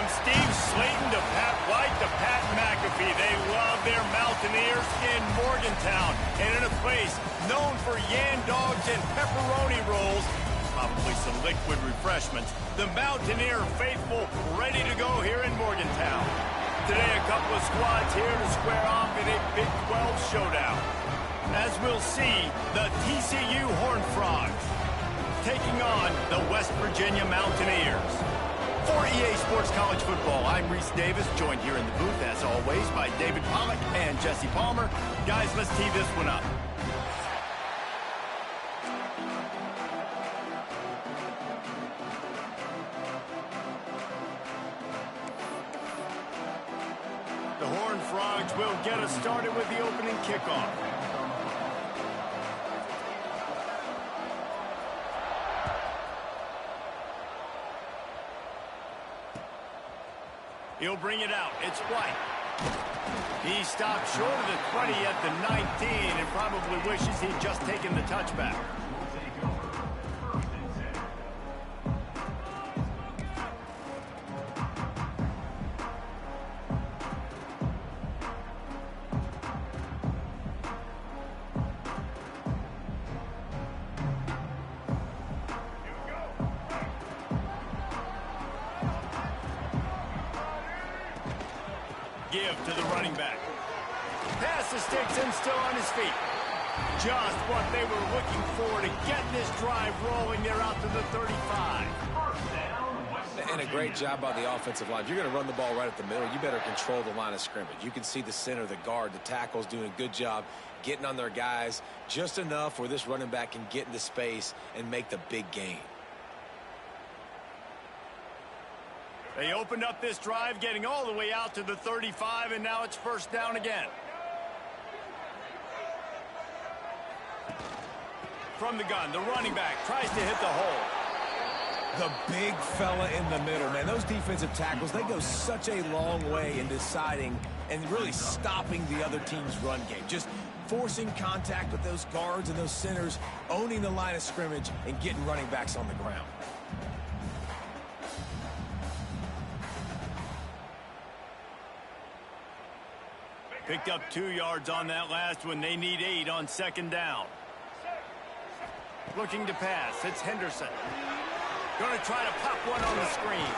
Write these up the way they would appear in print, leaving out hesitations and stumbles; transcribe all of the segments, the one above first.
From Steve Slayton to Pat White to Pat McAfee, they love their Mountaineers in Morgantown. And in a place known for yan dogs and pepperoni rolls, probably some liquid refreshments, the Mountaineer faithful ready to go here in Morgantown. Today, a couple of squads here to square off in a Big 12 showdown. As we'll see, the TCU Horned Frogs taking on the West Virginia Mountaineers. For EA Sports College Football, I'm Reese Davis, joined here in the booth, as always, by David Pollack and Jesse Palmer. Guys, let's tee this one up. The Horned Frogs will get us started with the opening kickoff. He'll bring it out. It's White. He stopped short of the 20 at the 19 and probably wishes he'd just taken the touchback. Give to the running back. Pass the sticks and still on his feet. Just what they were looking for to get this drive rolling. They're out to the 35. And a great job by the offensive line. If you're going to run the ball right at the middle, you better control the line of scrimmage. You can see the center, the guard, the tackles doing a good job getting on their guys just enough where this running back can get into space and make the big gain. They opened up this drive, getting all the way out to the 35, and now it's first down again. From the gun, the running back tries to hit the hole. The big fella in the middle, man. Those defensive tackles, they go such a long way in deciding and really stopping the other team's run game. Just forcing contact with those guards and those centers, owning the line of scrimmage, and getting running backs on the ground. Picked up 2 yards on that last one. They need 8 on second down. Looking to pass. It's Henderson. Going to try to pop one on the screen.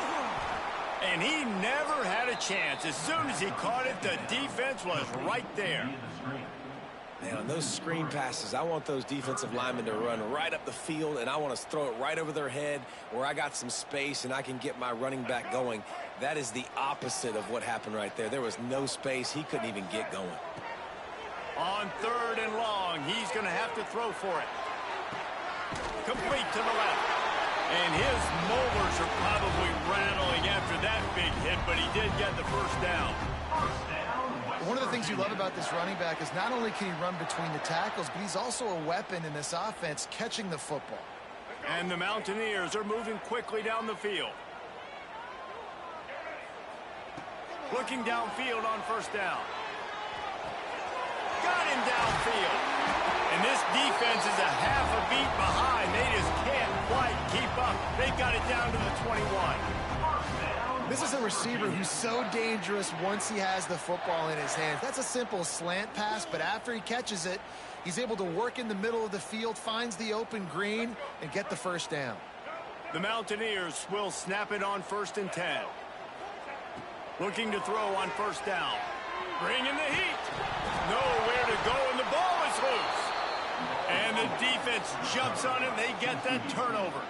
And he never had a chance. As soon as he caught it, the defense was right there. Man, on those screen passes, I want those defensive linemen to run right up the field, and I want to throw it right over their head where I got some space and I can get my running back going. That is the opposite of what happened right there. There was no space. He couldn't even get going. On third and long, he's going to have to throw for it. Complete to the left. And his molars are probably rattling after that big hit, but he did get the first down. One of the things you love about this running back is not only can he run between the tackles, but he's also a weapon in this offense, catching the football. And the Mountaineers are moving quickly down the field. Looking downfield on first down. Got him downfield. And this defense is a half a beat behind. They just can't quite keep up. They've got it down to the 21. This is a receiver who's so dangerous once he has the football in his hands. That's a simple slant pass, but after he catches it, he's able to work in the middle of the field, finds the open green, and get the first down. The Mountaineers will snap it on 1st and 10. Looking to throw on first down. Bringing the heat. Nowhere to go, and the ball is loose. And the defense jumps on it, and they get that turnover.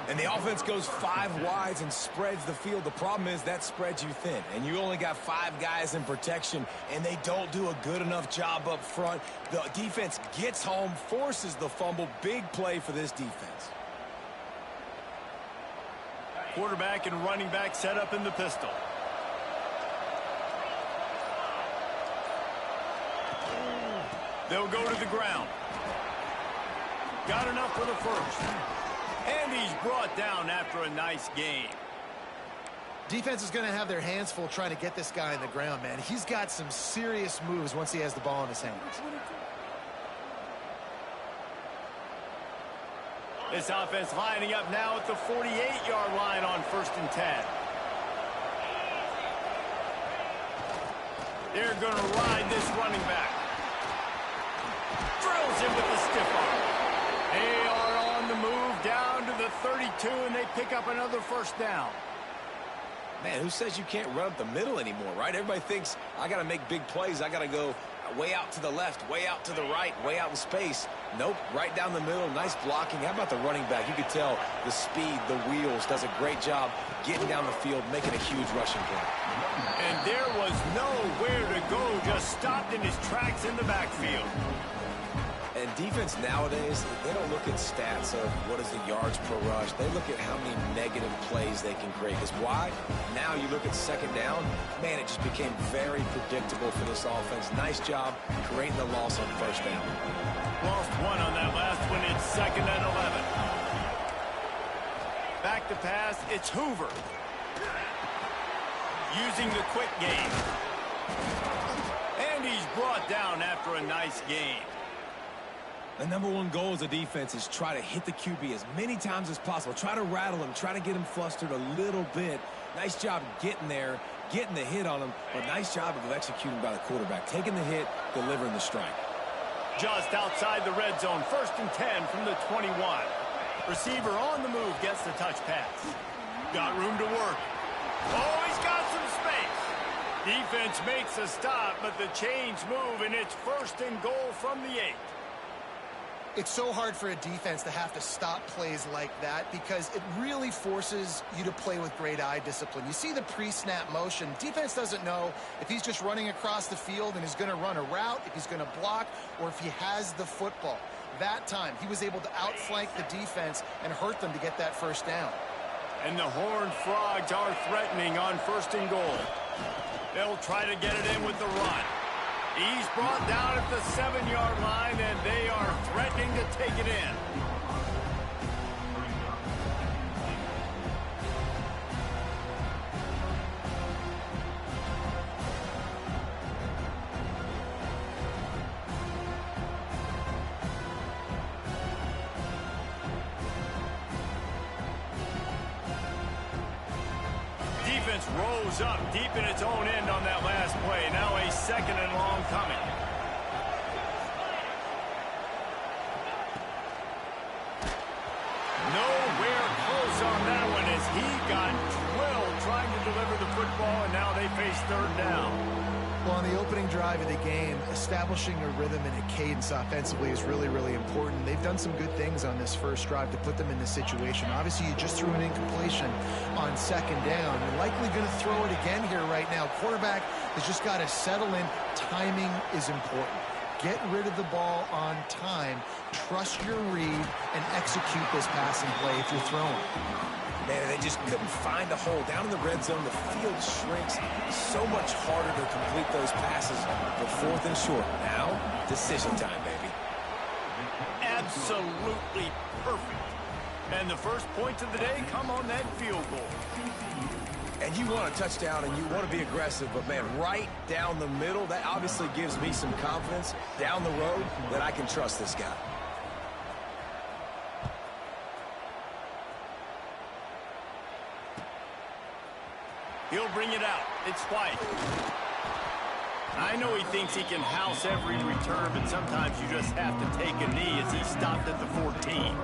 And the offense goes 5 wides and spreads the field. The problem is that spreads you thin, and you only got 5 guys in protection, and they don't do a good enough job up front. The defense gets home, forces the fumble. Big play for this defense. Quarterback and running back set up in the pistol. They'll go to the ground. Got enough for the first. And he's brought down after a nice game. Defense is going to have their hands full trying to get this guy on the ground, man. He's got some serious moves once he has the ball in his hands. This offense lining up now at the 48-yard line on 1st and 10. They're going to ride this running back. Drills him with the stiff arm. They are on the move down to the 32, and they pick up another first down. Man, who says you can't run up the middle anymore, right? Everybody thinks I got to make big plays. I got to go way out to the left, way out to the right, way out in space. Nope, right down the middle, nice blocking. How about the running back? You could tell the speed, the wheels, does a great job getting down the field, making a huge rushing play. And there was nowhere to go, just stopped in his tracks in the backfield. And defense nowadays, they don't look at stats of what is the yards per rush. They look at how many negative plays they can create. Because why? Now you look at second down, man, it just became very predictable for this offense. Nice job creating the loss on first down. Lost one on that last one. It's 2nd and 11. Back to pass. It's Hoover. Using the quick game. And he's brought down after a nice game. The #1 goal as a defense is try to hit the QB as many times as possible. Try to rattle him. Try to get him flustered a little bit. Nice job getting there, getting the hit on him, but nice job of executing by the quarterback. Taking the hit, delivering the strike. Just outside the red zone, 1st and 10 from the 21. Receiver on the move gets the touch pass. Got room to work. Oh, he's got some space. Defense makes a stop, but the chains move, and it's 1st and goal from the 8. It's so hard for a defense to have to stop plays like that because it really forces you to play with great eye discipline. You see the pre-snap motion. Defense doesn't know if he's just running across the field and is going to run a route, if he's going to block, or if he has the football. That time, he was able to outflank the defense and hurt them to get that first down. And the Horned Frogs are threatening on 1st and goal. They'll try to get it in with the run. He's brought down at the 7-yard line, and they are threatening to take it in. Defense rose up deep in its own end on that last play. Now a 2nd and long coming. Nowhere close on that one as he got drilled trying to deliver the football, and now they face 3rd down. Well, on the opening drive of the game, establishing a rhythm and a cadence offensively is really, really important. They've done some good things on this first drive to put them in this situation. Obviously, you just threw an incompletion on 2nd down. You're likely going to throw it again here right now. Quarterback has just got to settle in. Timing is important. Get rid of the ball on time. Trust your read and execute this passing play if you're throwing. Man, they just couldn't find a hole. Down in the red zone, the field shrinks. So much harder to complete those passes for 4th and short. Now, decision time, baby. Absolutely perfect. And the first points of the day come on that field goal. And you want a touchdown and you want to be aggressive, but man, right down the middle, that obviously gives me some confidence down the road that I can trust this guy. He'll bring it out. It's White. I know he thinks he can house every return, but sometimes you just have to take a knee as he stopped at the 14.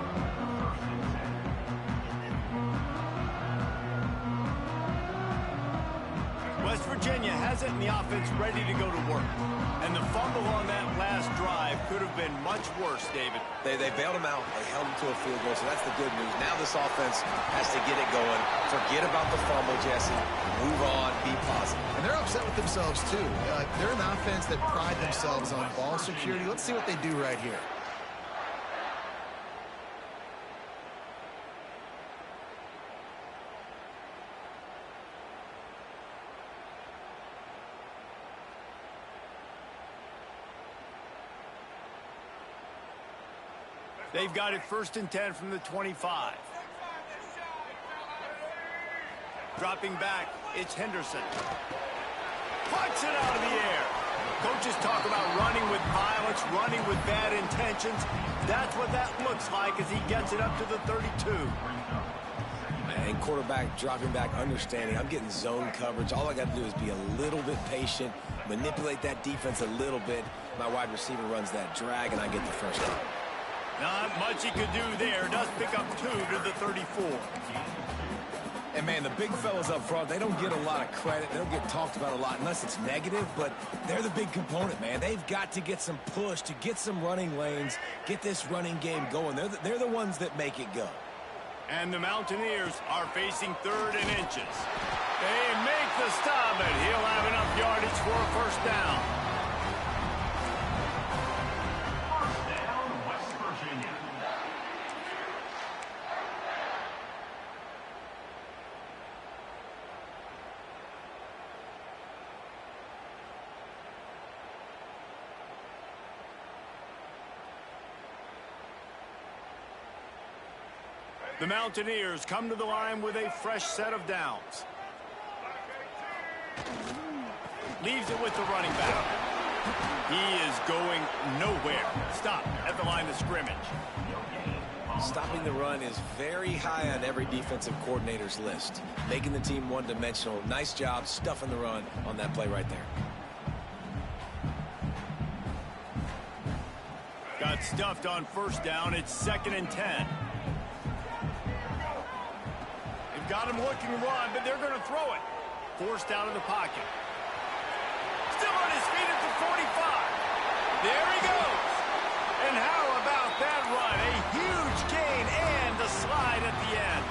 West Virginia has it in the offense ready to go to work. And the fumble on that last drive could have been much worse, David. They bailed him out. They held him to a field goal, so that's the good news. Now this offense has to get it going. Forget about the fumble, Jesse. Move on. Be positive. And they're upset with themselves, too. They're an offense that pride themselves on ball security. Let's see what they do right here. They've got it 1st and 10 from the 25. Dropping back, it's Henderson. Puts it out of the air. Coaches talk about running with violence, running with bad intentions. That's what that looks like as he gets it up to the 32. And quarterback dropping back, understanding I'm getting zone coverage. All I got to do is be a little bit patient, manipulate that defense a little bit. My wide receiver runs that drag, and I get the first down. Not much he could do there. Does pick up 2 to the 34. And, man, the big fellas up front, they don't get a lot of credit. They don't get talked about a lot unless it's negative, but they're the big component, man. They've got to get some push, to get some running lanes, get this running game going. They're the ones that make it go. And the Mountaineers are facing 3rd and inches. They make the stop, and he'll have enough yardage for a first down. The Mountaineers come to the line with a fresh set of downs. Leaves it with the running back. He is going nowhere. Stop at the line of scrimmage. Stopping the run is very high on every defensive coordinator's list. Making the team one-dimensional. Nice job stuffing the run on that play right there. Got stuffed on first down. It's 2nd and 10. Got him looking to run, but they're going to throw it. Forced out of the pocket. Still on his feet at the 45. There he goes. And how about that run? A huge gain and a slide at the end.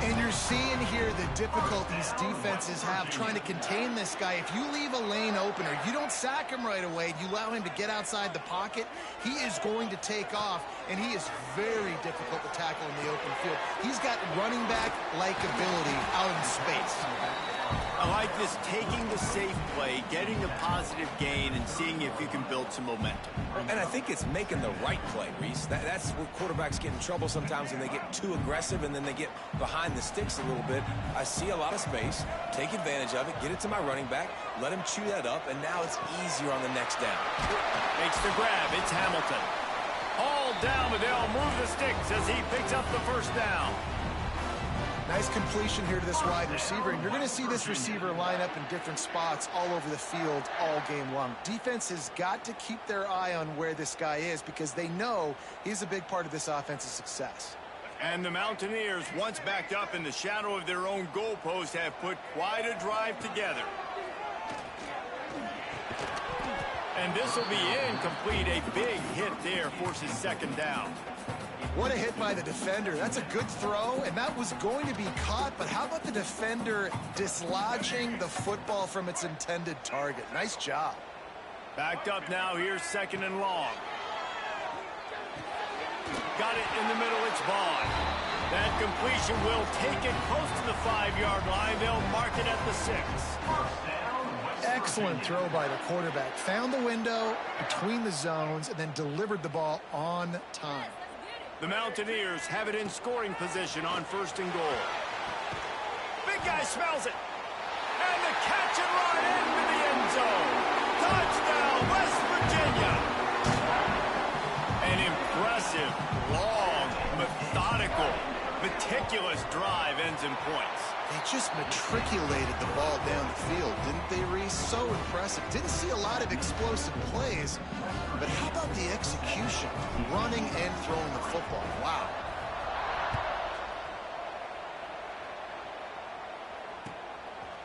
And you're seeing here the difficulties defenses have trying to contain this guy. If you leave a lane open or you don't sack him right away, you allow him to get outside the pocket, he is going to take off, and he is very difficult to tackle in the open field. He's got running back-like ability out in space. I like this, taking the safe play, getting the positive gain, and seeing if you can build some momentum. And I think it's making the right play, Reese. That's where quarterbacks get in trouble sometimes when they get too aggressive and then they get behind the sticks a little bit. I see a lot of space, take advantage of it, get it to my running back, let him chew that up, and now it's easier on the next down. Makes the grab. It's Hamilton. All down, but they'll move the sticks as he picks up the first down. Nice completion here to this wide receiver, and you're going to see this receiver line up in different spots all over the field all game long. Defense has got to keep their eye on where this guy is because they know he's a big part of this offense's success. And the Mountaineers, once backed up in the shadow of their own goalpost, have put quite a drive together. And this will be incomplete. A big hit there forces 2nd down. What a hit by the defender. That's a good throw, and that was going to be caught, but how about the defender dislodging the football from its intended target? Nice job. Backed up now. Here's 2nd and long. Got it in the middle. It's Vaughn. That completion will take it close to the 5-yard line. They'll mark it at the 6. Excellent throw by the quarterback. Found the window between the zones and then delivered the ball on time. The Mountaineers have it in scoring position on 1st and goal. Big guy smells it. And the catch and run into the end zone. Touchdown, West Virginia. An impressive, long, methodical, meticulous drive ends in points. They just matriculated the ball down the field, didn't they, Reese? So impressive. Didn't see a lot of explosive plays, but how about the execution? Running and throwing the football. Wow.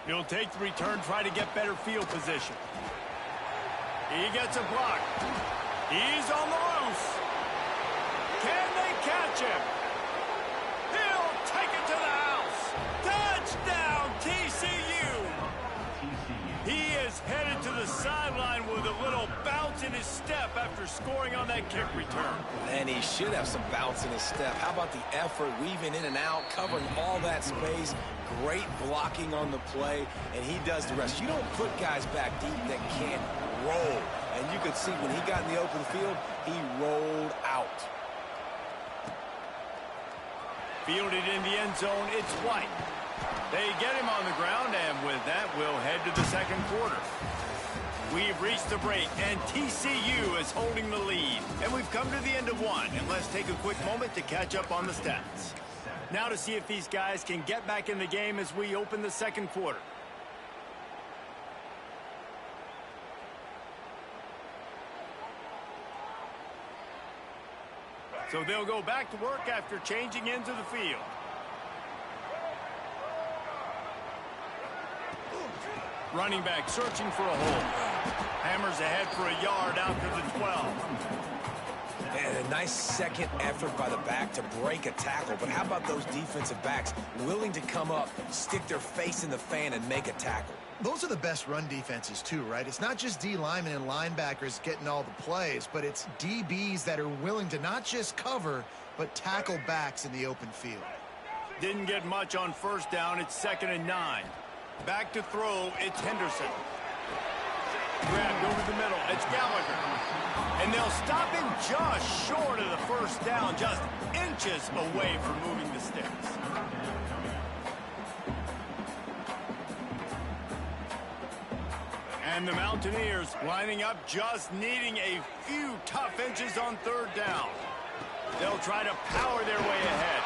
He'll take the return, try to get better field position. He gets a block. He's on the loose. Can they catch him? He'll take it to the house. Touchdown, TCU. He is headed to the sideline with a little bounce in his step after scoring on that kick return. And he should have some bounce in his step. How about the effort, weaving in and out, covering all that space, great blocking on the play, and he does the rest. You don't put guys back deep that can't roll. And you could see when he got in the open field, he rolled out. Fielded in the end zone, it's White. They get him on the ground, and with that, we'll head to the 2nd quarter. We've reached the break, and TCU is holding the lead. And we've come to the end of one, and let's take a quick moment to catch up on the stats. Now to see if these guys can get back in the game as we open the 2nd quarter. So they'll go back to work after changing ends of the field. Running back searching for a hole. Hammers ahead for a yard out to the 12. And a nice second effort by the back to break a tackle. But how about those defensive backs willing to come up, stick their face in the fan, and make a tackle? Those are the best run defenses too, right? It's not just D linemen and linebackers getting all the plays, but it's DBs that are willing to not just cover, but tackle backs in the open field. Didn't get much on first down. It's 2nd and 9. Back to throw. It's Henderson. Grabbed over the middle. It's Gallagher. And they'll stop him just short of the first down, just inches away from moving the sticks. And the Mountaineers lining up, just needing a few tough inches on 3rd down. They'll try to power their way ahead.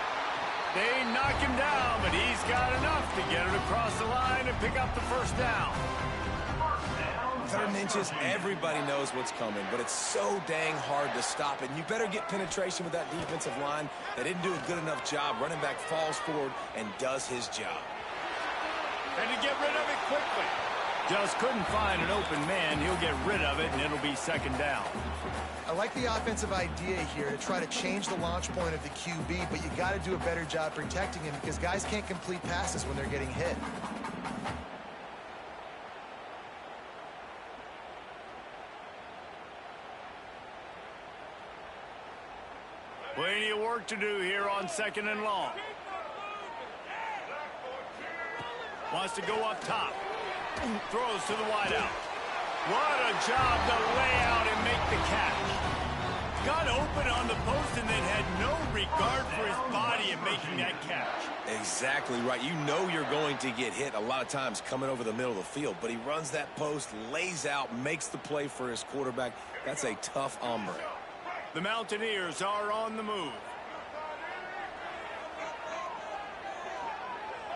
They knock him down, but he's got enough to get it across the line and pick up the first down. 3rd and inches, everybody knows what's coming, but it's so dang hard to stop it. And you better get penetration with that defensive line. They didn't do a good enough job. Running back falls forward and does his job. And to get rid of it quickly. Just couldn't find an open man. He'll get rid of it, and it'll be 2nd down. I like the offensive idea here to try to change the launch point of the QB, but you got to do a better job protecting him because guys can't complete passes when they're getting hit. Plenty of work to do here on 2nd and long. Wants to go up top. Throws to the wideout. What a job to lay out and make the catch. Got open on the post and then had no regard for his body in making that catch. Exactly right. You know you're going to get hit a lot of times coming over the middle of the field, but he runs that post, lays out, makes the play for his quarterback. That's a tough hombre. The Mountaineers are on the move.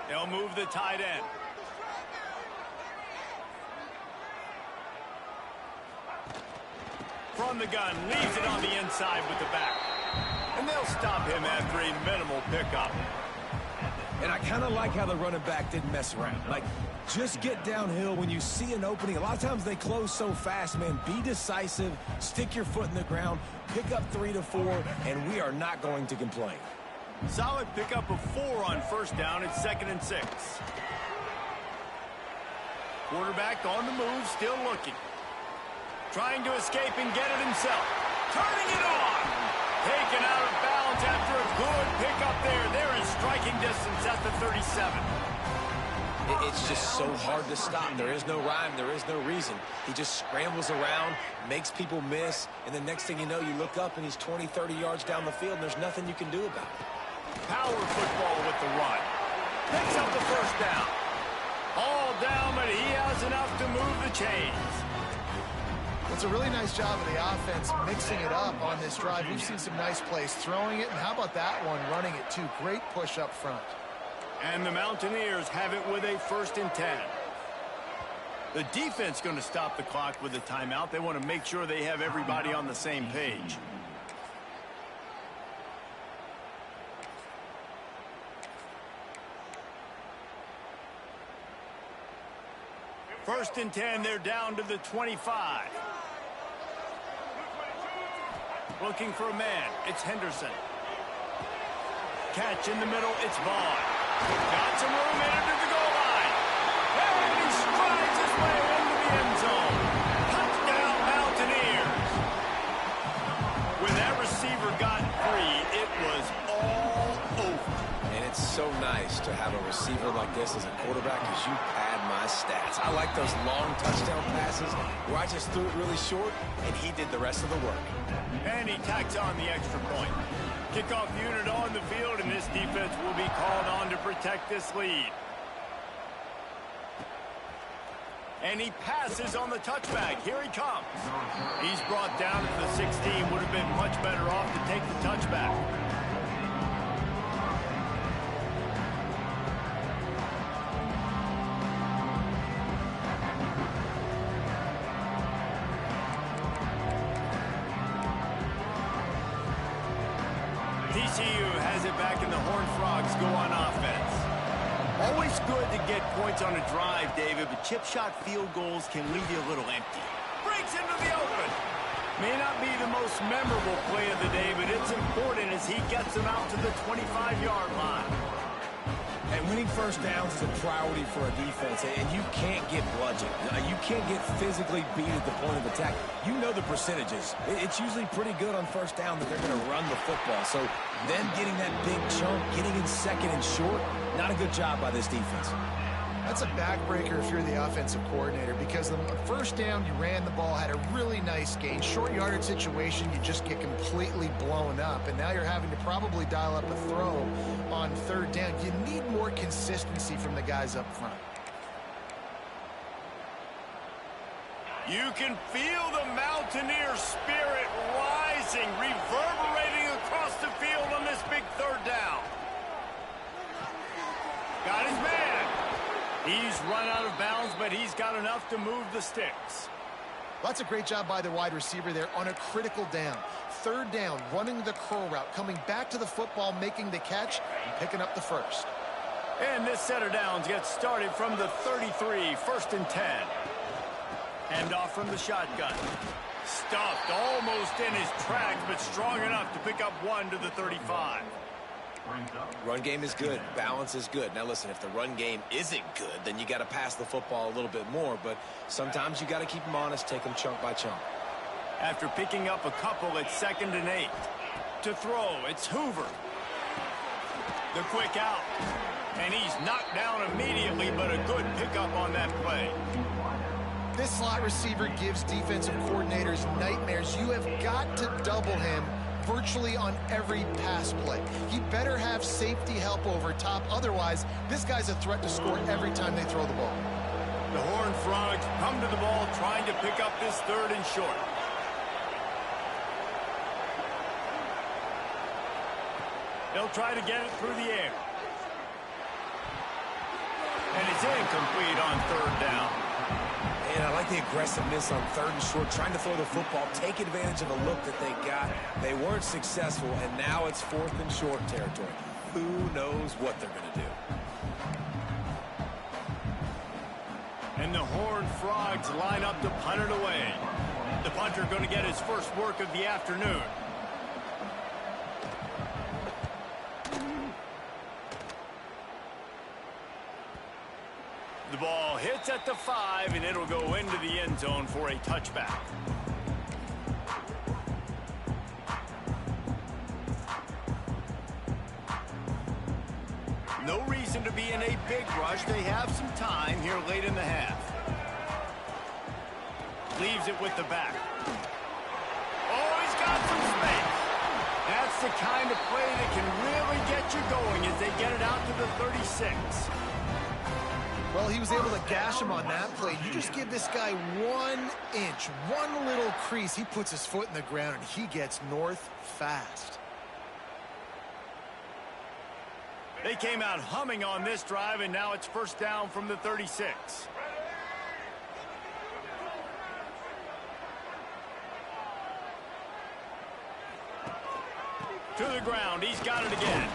They'll move the tight end. From the gun, leaves it on the inside with the back. And they'll stop him after a minimal pickup. And I kind of like how the running back didn't mess around. Like, just get downhill when you see an opening. A lot of times they close so fast, man. Be decisive, stick your foot in the ground, pick up 3 to 4, and we are not going to complain. Solid pickup of 4 on first down. It's 2nd and 6. Quarterback on the move, still looking. Trying to escape and get it himself. Turning it on. Taken out of bounds after a good pickup there. They're in striking distance at the 37. It's just so hard to stop. There is no rhyme. There is no reason. He just scrambles around, makes people miss, and the next thing you know, you look up and he's 20, 30 yards down the field, and there's nothing you can do about it. Power football with the run. Picks up the first down. All down, but he has enough to move the chains. It's a really nice job of the offense mixing it up on this drive. We've seen some nice plays throwing it, and how about that one running it too? Great push up front. And the Mountaineers have it with a 1st and 10. The defense going to stop the clock with a timeout. They want to make sure they have everybody on the same page. First and 10, they're down to the 25. Looking for a man, it's Henderson. Catch in the middle, it's Vaughn. Got some room in under the goal line. And he strides his way into the end zone. Touchdown, Mountaineers. When that receiver got free, it was all over. And it's so nice to have a receiver like this as a quarterback because you pad my stats. I like those long touchdown passes where I just threw it really short and he did the rest of the work. And he tacks on the extra point. Kickoff unit on the field, and this defense will be called on to protect this lead. And he passes on the touchback. Here he comes. He's brought down to the 16. Would have been much better off to take the touchback. TCU has it back and the Horned Frogs go on offense. Always good to get points on a drive, David, but chip shot field goals can leave you a little empty. Breaks into the open. May not be the most memorable play of the day, but it's important as he gets them out to the 25-yard line. And winning first downs is a priority for a defense, and you can't get bludgeoned. You can't get physically beat at the point of attack. You know the percentages. It's usually pretty good on first down that they're going to run the football. So them getting that big chunk, getting in second and short, not a good job by this defense. That's a backbreaker if you're the offensive coordinator, because the first down, you ran the ball, had a really nice gain. Short yardage situation, you just get completely blown up, and now you're having to probably dial up a throw on third down. You need more consistency from the guys up front. You can feel the Mountaineer spirit rising, reverberating across the field on this big third down. Got his man. He's run out of bounds, but he's got enough to move the sticks. That's a great job by the wide receiver there on a critical down. Third down, running the curl route, coming back to the football, making the catch, and picking up the first. And this set of downs gets started from the 33, first and 10. Hand off from the shotgun. Stuffed almost in his tracks, but strong enough to pick up one to the 35. Run game is good. Balance is good. Now, listen, if the run game isn't good, then you got to pass the football a little bit more. But sometimes you got to keep them honest, take them chunk by chunk. After picking up a couple, it's 2nd and 8. To throw, it's Hoover. The quick out. And he's knocked down immediately, but a good pickup on that play. This slot receiver gives defensive coordinators nightmares. You have got to double him virtually on every pass play. He better have safety help over top. Otherwise, this guy's a threat to score every time they throw the ball. The Horned Frogs come to the ball trying to pick up this third and short. They'll try to get it through the air. And it's incomplete on third down. And I like the aggressiveness on third and short, trying to throw the football, take advantage of a look that they got. They weren't successful, and now it's 4th and short territory. Who knows what they're going to do? And the Horned Frogs line up to punt it away. The punter going to get his first work of the afternoon. The ball hits at the 5, and it'll go into the end zone for a touchback. No reason to be in a big rush. They have some time here late in the half. Leaves it with the back. Oh, he's got some space. That's the kind of play that can really get you going as they get it out to the 36. Well, he was able to gash him on that play. You just give this guy 1 inch, one little crease. He puts his foot in the ground, and he gets north fast. They came out humming on this drive, and now it's first down from the 36. To the ground. He's got it again.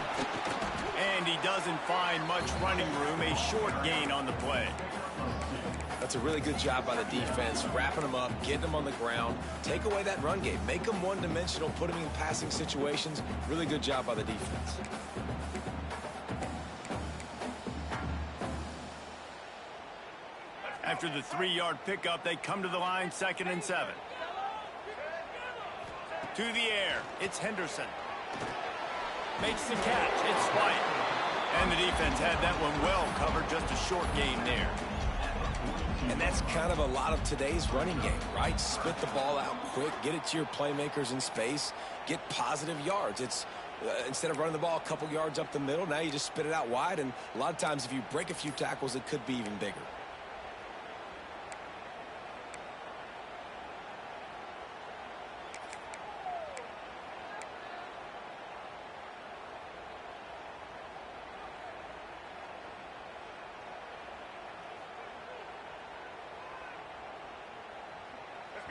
And he doesn't find much running room. A short gain on the play. That's a really good job by the defense, wrapping them up, getting them on the ground. Take away that run game. Make them one-dimensional, put them in passing situations. Really good job by the defense. After the 3-yard pickup, they come to the line, 2nd and 7. To the air. It's Henderson. Makes the catch. It's White. And the defense had that one well covered. Just a short gain there. And that's kind of a lot of today's running game, right? Spit the ball out quick, get it to your playmakers in space, get positive yards. It's instead of running the ball a couple yards up the middle, now you just spit it out wide. And a lot of times if you break a few tackles, it could be even bigger.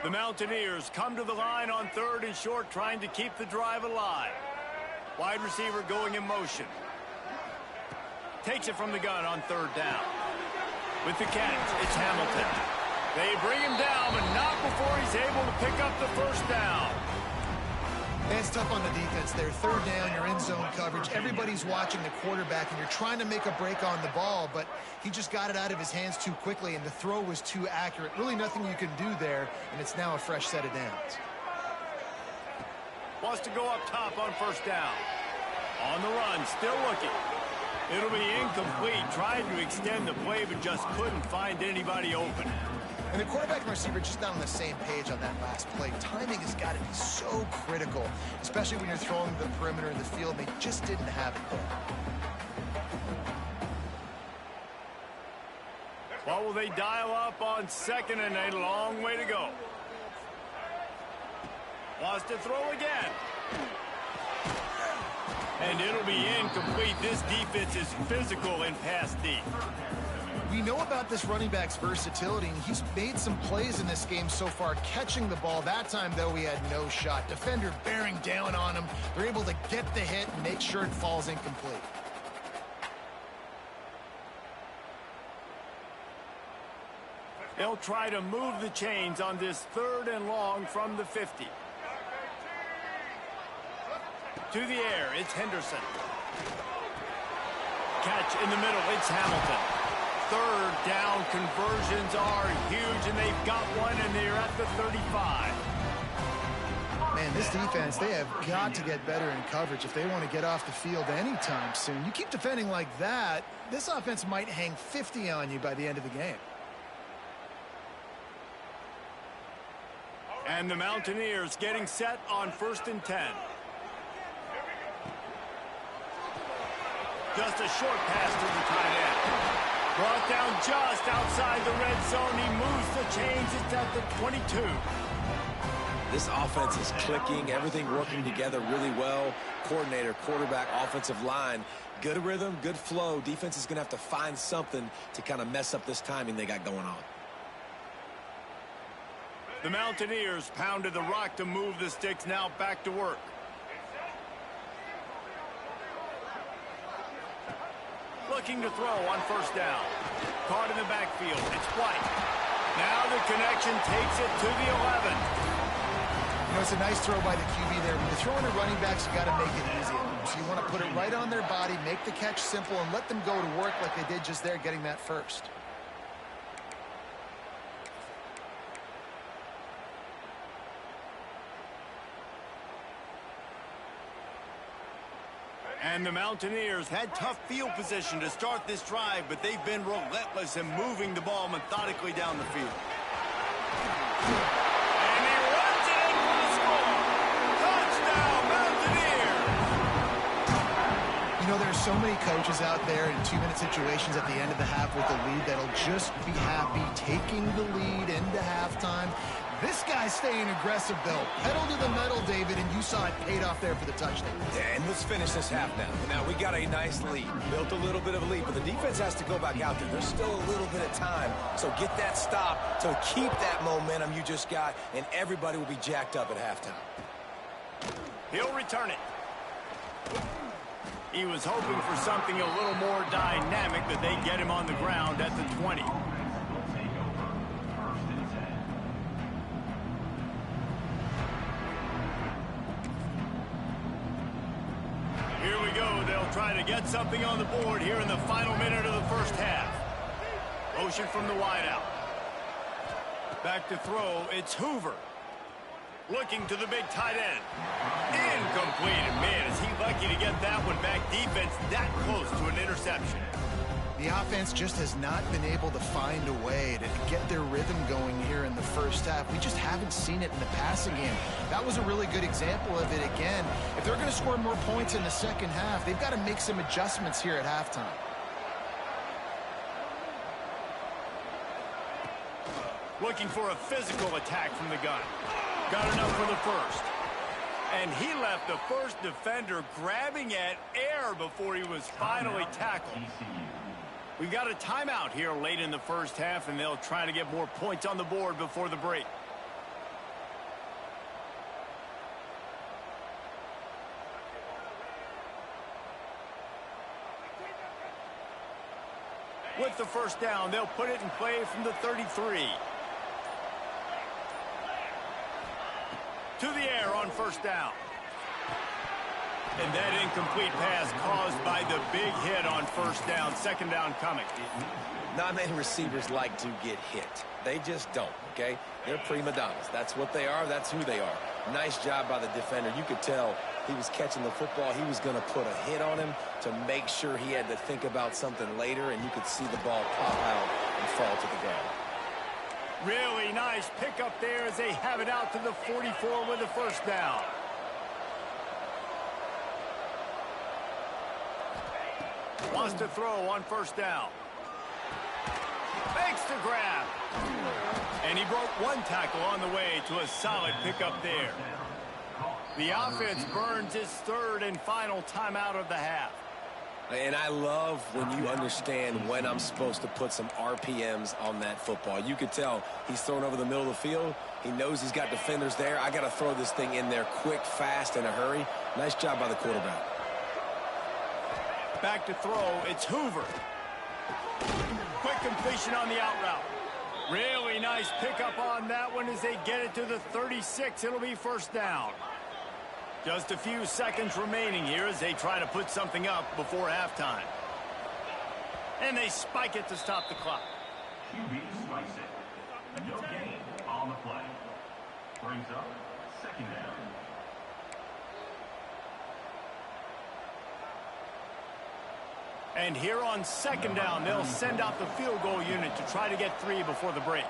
The Mountaineers come to the line on 3rd and short, trying to keep the drive alive. Wide receiver going in motion. Takes it from the gun on third down. With the catch, it's Hamilton. They bring him down, but not before he's able to pick up the first down. It's tough on the defense there. Third down, you're in zone coverage. Everybody's watching the quarterback, and you're trying to make a break on the ball, but he just got it out of his hands too quickly, and the throw was too accurate. Really nothing you can do there, and it's now a fresh set of downs. Wants to go up top on first down. On the run, still looking. It'll be incomplete. Tried to extend the play, but just couldn't find anybody open. And the quarterback and receiver just not on the same page on that last play. Timing has got to be so critical, especially when you're throwing the perimeter of the field. They just didn't have it there. What will they dial up on second and a long way to go? Wants to throw again. And it'll be incomplete. This defense is physical in pass deep. We know about this running back's versatility, and he's made some plays in this game so far, catching the ball. That time, though, he had no shot. Defender bearing down on him. They're able to get the hit and make sure it falls incomplete. They'll try to move the chains on this third and long from the 50. To the air, it's Henderson. Catch in the middle, it's Hamilton. Third down conversions are huge, and they've got one, and they're at the 35. Man, this defense, they have got to get better in coverage if they want to get off the field anytime soon. You keep defending like that, this offense might hang 50 on you by the end of the game. And the Mountaineers getting set on 1st and 10. Just a short pass to the tight end. Brought down just outside the red zone. He moves the chains. It's at the 22. This offense is clicking. Everything working together really well. Coordinator, quarterback, offensive line. Good rhythm, good flow. Defense is going to have to find something to kind of mess up this timing they got going on. The Mountaineers pounded the rock to move the sticks. Now back to work. Looking to throw on first down. Caught in the backfield. It's White. Now the connection takes it to the 11. You know, it's a nice throw by the QB there. When you're throwing to running backs, you got to make it easy. So you want to put it right on their body, make the catch simple, and let them go to work like they did just there, getting that first. And the Mountaineers had tough field position to start this drive, but they've been relentless in moving the ball methodically down the field. And he runs it in for the score. Touchdown, Mountaineers! You know, there's so many coaches out there in 2-minute situations at the end of the half with the lead that'll just be happy taking the lead into halftime. This guy's staying aggressive, though. Pedal to the metal, David, and you saw it paid off there for the touchdown. Yeah, and let's finish this half now. Now, we got a nice lead. Built a little bit of a lead, but the defense has to go back out there. There's still a little bit of time. So get that stop to keep that momentum you just got, and everybody will be jacked up at halftime. He'll return it. He was hoping for something a little more dynamic, but they get him on the ground at the 20. Here we go. They'll try to get something on the board here in the final minute of the first half. Motion from the wideout. Back to throw. It's Hoover. Looking to the big tight end. Incomplete. And man, is he lucky to get that one back. Defense that close to an interception. The offense just has not been able to find a way to get their rhythm going here in the first half. We just haven't seen it in the passing game. That was a really good example of it again. If they're going to score more points in the second half, they've got to make some adjustments here at halftime. Looking for a physical attack from the gun. Got enough for the first. And he left the first defender grabbing at air before he was finally tackled. We've got a timeout here late in the first half, and they'll try to get more points on the board before the break. With the first down, they'll put it in play from the 33. To the air on first down. And that incomplete pass caused by the big hit on first down. Second down coming. Not many receivers like to get hit. They just don't, okay? They're prima donnas. That's what they are. That's who they are. Nice job by the defender. You could tell he was catching the football. He was going to put a hit on him to make sure he had to think about something later, and you could see the ball pop out and fall to the ground. Really nice pickup there as they have it out to the 44 with the first down. Wants to throw on first down. Makes the grab. And he broke one tackle on the way to a solid pickup there. The offense burns its third and final timeout of the half. And I love when you understand when I'm supposed to put some RPMs on that football. You could tell he's throwing over the middle of the field. He knows he's got defenders there. I got to throw this thing in there quick, fast, in a hurry. Nice job by the quarterback. Back to throw, it's Hoover. Quick completion on the out route. Really nice pickup on that one as they get it to the 36. It'll be first down. Just a few seconds remaining here as they try to put something up before halftime. And they spike it to stop the clock. QB spikes it. No gain on the play. Brings up second down. And here on second down, they'll send out the field goal unit to try to get 3 before the break.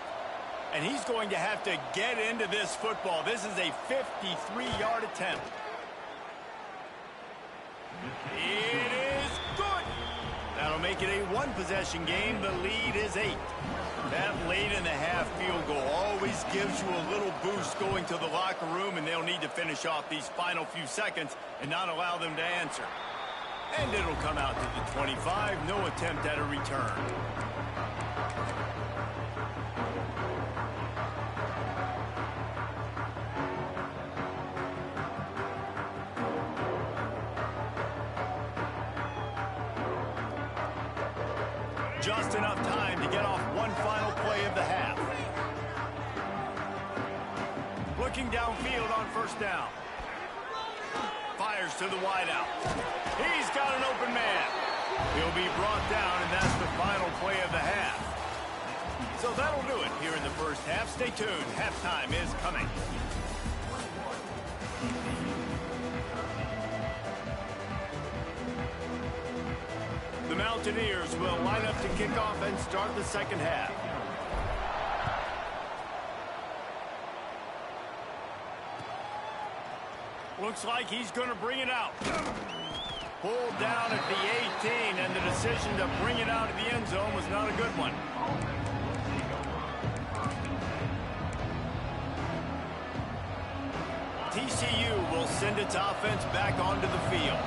And he's going to have to get into this football. This is a 53-yard attempt. It is good. That'll make it a one-possession game. The lead is 8. That late in the half field goal always gives you a little boost going to the locker room, and they'll need to finish off these final few seconds and not allow them to answer. And it'll come out to the 25. No attempt at a return. Just enough time to get off one final play of the half. Looking downfield on first down. Fires to the wideout. He's got an open man. He'll be brought down, and that's the final play of the half. So that'll do it here in the first half. Stay tuned. Halftime is coming. The Mountaineers will line up to kick off and start the second half. Looks like he's going to bring it out. Pulled down at the 18, and the decision to bring it out of the end zone was not a good one. TCU will send its offense back onto the field.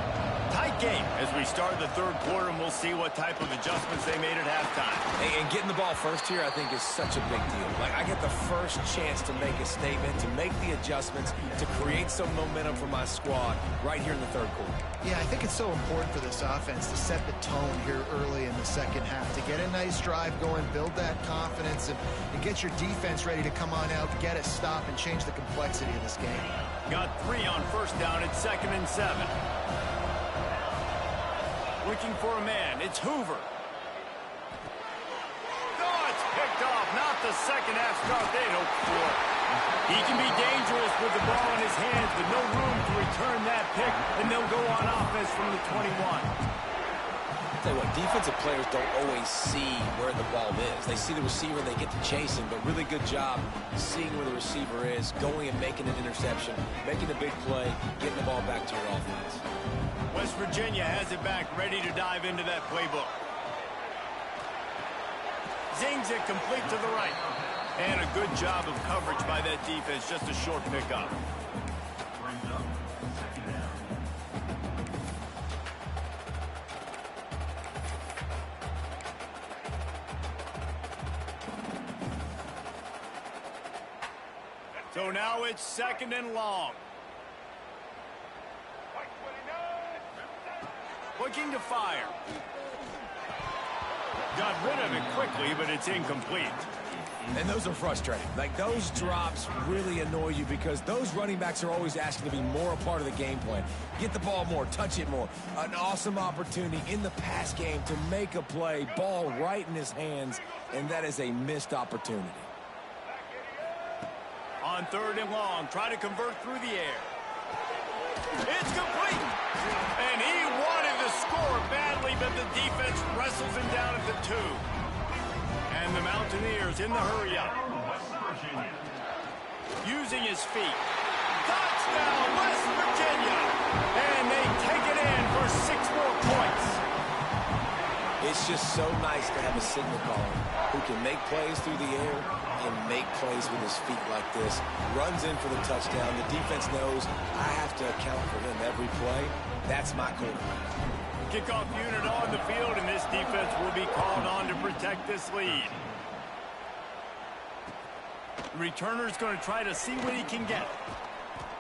Tight game as we start the third quarter, and we'll see what type of adjustments they made at halftime. Hey, and getting the ball first here, I think, is such a big deal. Like, I get the first chance to make a statement, to make the adjustments, to create some momentum for my squad right here in the third quarter. Yeah, I think it's so important for this offense to set the tone here early in the second half, to get a nice drive going, build that confidence, and get your defense ready to come on out, get a stop, and change the complexity of this game. Got 3 on first down at 2nd and 7. Looking for a man. It's Hoover. Oh, it's picked off. Not the second half start they'd hoped for. He can be dangerous with the ball in his hands, but no room to return that pick, and they'll go on offense from the 21. I'll tell you what, defensive players don't always see where the ball is. They see the receiver, they get to chase him, but really good job seeing where the receiver is, going and making an interception, making a big play, getting the ball back to your offense. West Virginia has it back, ready to dive into that playbook. Zings it complete to the right. And a good job of coverage by that defense, just a short pickup. So now it's 2nd and long. Looking to fire. Got rid of it quickly, but it's incomplete. And those are frustrating. Like, those drops really annoy you because those running backs are always asking to be more a part of the game plan. Get the ball more, touch it more. An awesome opportunity in the pass game to make a play, ball right in his hands, and that is a missed opportunity. On 3rd and long, try to convert through the air. It's complete. And he wanted to score badly, but the defense wrestles him down at the 2. And the Mountaineers in the hurry-up. Using his feet. Touchdown, West Virginia. And they take it in for 6 more points. It's just so nice to have a signal caller who can make plays through the air and make plays with his feet like this. Runs in for the touchdown. The defense knows I have to account for him every play. That's my quarterback. Kickoff unit on the field, and this defense will be called on to protect this lead. The returner's going to try to see what he can get.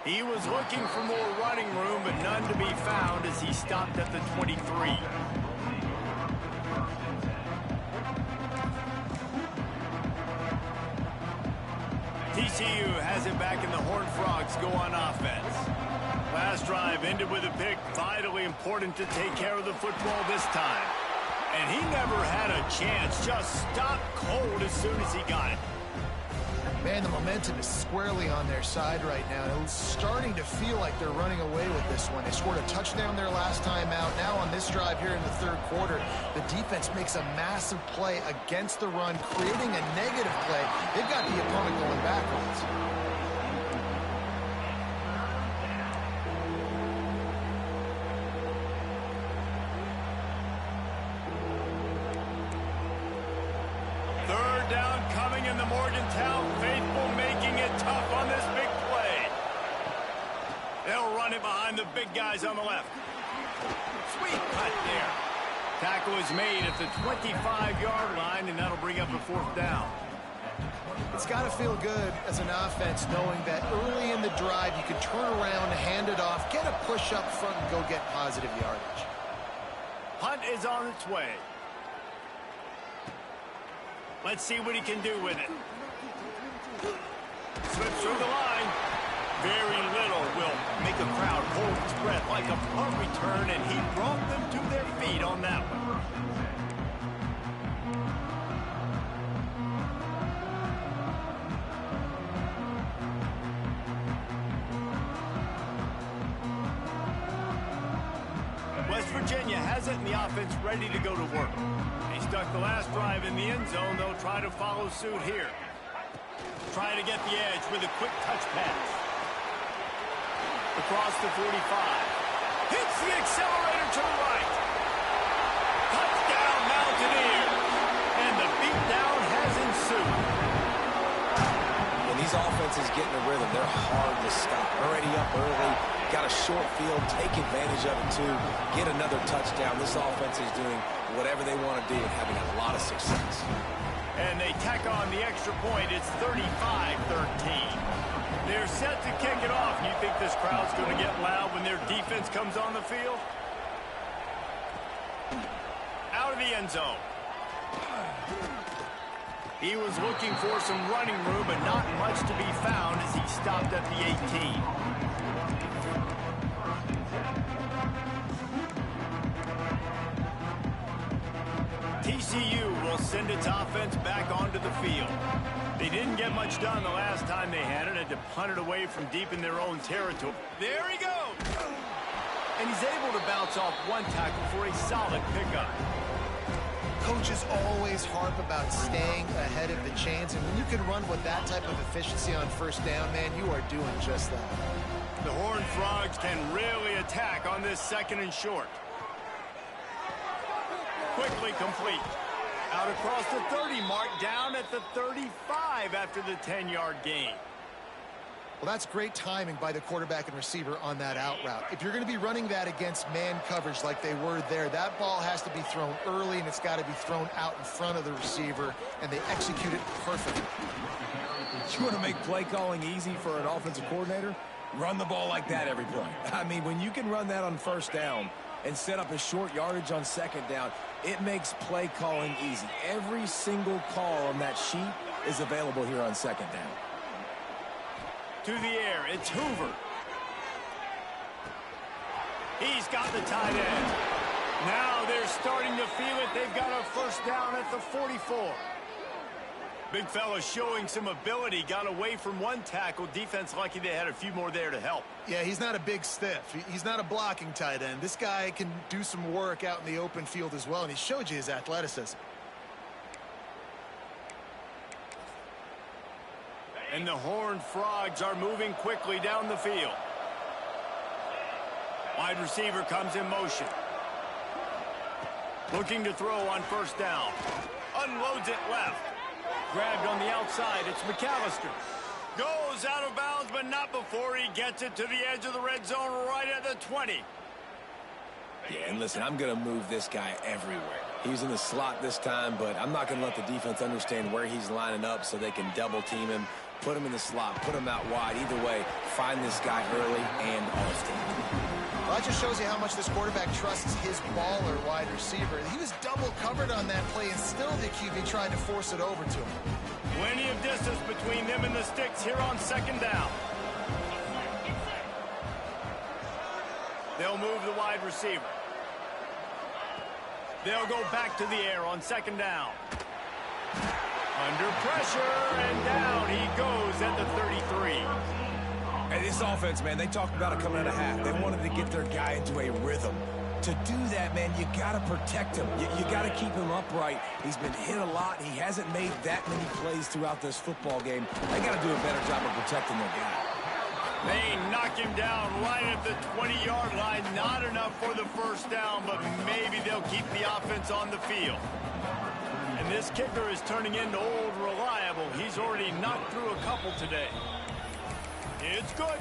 He was looking for more running room, but none to be found as he stopped at the 23. TCU has it back, and the Horned Frogs go on offense. Last drive ended with a pick. Vitally important to take care of the football this time. And he never had a chance. Just stopped cold as soon as he got it. Man, the momentum is squarely on their side right now. It's starting to feel like they're running away with this one. They scored a touchdown their last time out. Now on this drive here in the 3rd quarter, the defense makes a massive play against the run, creating a negative play. They've got the opponent going backwards. Morgantown faithful making it tough on this big play. They'll run it behind the big guys on the left. Sweet cut there. Tackle is made at the 25-yard line, and that'll bring up a 4th down. It's got to feel good as an offense knowing that early in the drive you can turn around, hand it off, get a push up front, and go get positive yardage. Punt is on its way. Let's see what he can do with it. Slips through the line. Very little will make a crowd hold its breath like a punt return, and he brought them to their feet on that one. West Virginia has it, and the offense ready to go to work. They stuck the last drive in the end zone. They'll try to follow suit here. Trying to get the edge with a quick touch pass. Across the 45. Hits the accelerator to the right. Touchdown Mountaineers. And the beatdown has ensued. When these offenses get in a rhythm, they're hard to stop. Already up early. Got a short field. Take advantage of it, too. Get another touchdown. This offense is doing whatever they want to do and having a lot of success. And they tack on the extra point. It's 35-13. They're set to kick it off. You think this crowd's going to get loud when their defense comes on the field? Out of the end zone. He was looking for some running room, but not much to be found as he stopped at the 18. TCU will send its offense back onto the field. They didn't get much done the last time they had it. Had to punt it away from deep in their own territory. There he goes! And he's able to bounce off one tackle for a solid pickup. Coaches always harp about staying ahead of the chains, and when you can run with that type of efficiency on 1st down, man, you are doing just that. The Horned Frogs can really attack on this 2nd and short. Quickly complete. Out across the 30 mark, down at the 35 after the 10-yard gain. Well, that's great timing by the quarterback and receiver on that out route. If you're going to be running that against man coverage like they were there, that ball has to be thrown early, and it's got to be thrown out in front of the receiver, and they execute it perfectly. You want to make play calling easy for an offensive coordinator? Run the ball like that every play. I mean, when you can run that on 1st down, and set up a short yardage on second down, it makes play calling easy. Every single call on that sheet is available here on second down. To the air, it's Hoover. He's got the tight end. Now they're starting to feel it. They've got a first down at the 44. Big fella showing some ability. Got away from one tackle. Defense lucky they had a few more there to help. Yeah, he's not a big stiff. He's not a blocking tight end. This guy can do some work out in the open field as well, and he showed you his athleticism. And the Horned Frogs are moving quickly down the field. Wide receiver comes in motion. Looking to throw on first down. Unloads it left. Grabbed on the outside. It's McAllister. Goes out of bounds, but not before he gets it to the edge of the red zone right at the 20. Yeah, and listen, I'm going to move this guy everywhere. He's in the slot this time, but I'm not going to let the defense understand where he's lining up so they can double team him, put him in the slot, put him out wide. Either way, find this guy early and often. Well, that just shows you how much this quarterback trusts his baller wide receiver. He was double covered on that play, and still the QB tried to force it over to him. Plenty of distance between them and the sticks here on second down. They'll move the wide receiver. They'll go back to the air on second down. Under pressure, and down he goes at the 33. Hey, this offense, man, they talked about it coming out of half. They wanted to get their guy into a rhythm. To do that, man, you got to protect him. You got to keep him upright. He's been hit a lot. He hasn't made that many plays throughout this football game. They got to do a better job of protecting their guy. They knock him down right at the 20-yard line. Not enough for the first down, but maybe they'll keep the offense on the field. And this kicker is turning into old reliable. He's already knocked through a couple today. It's good.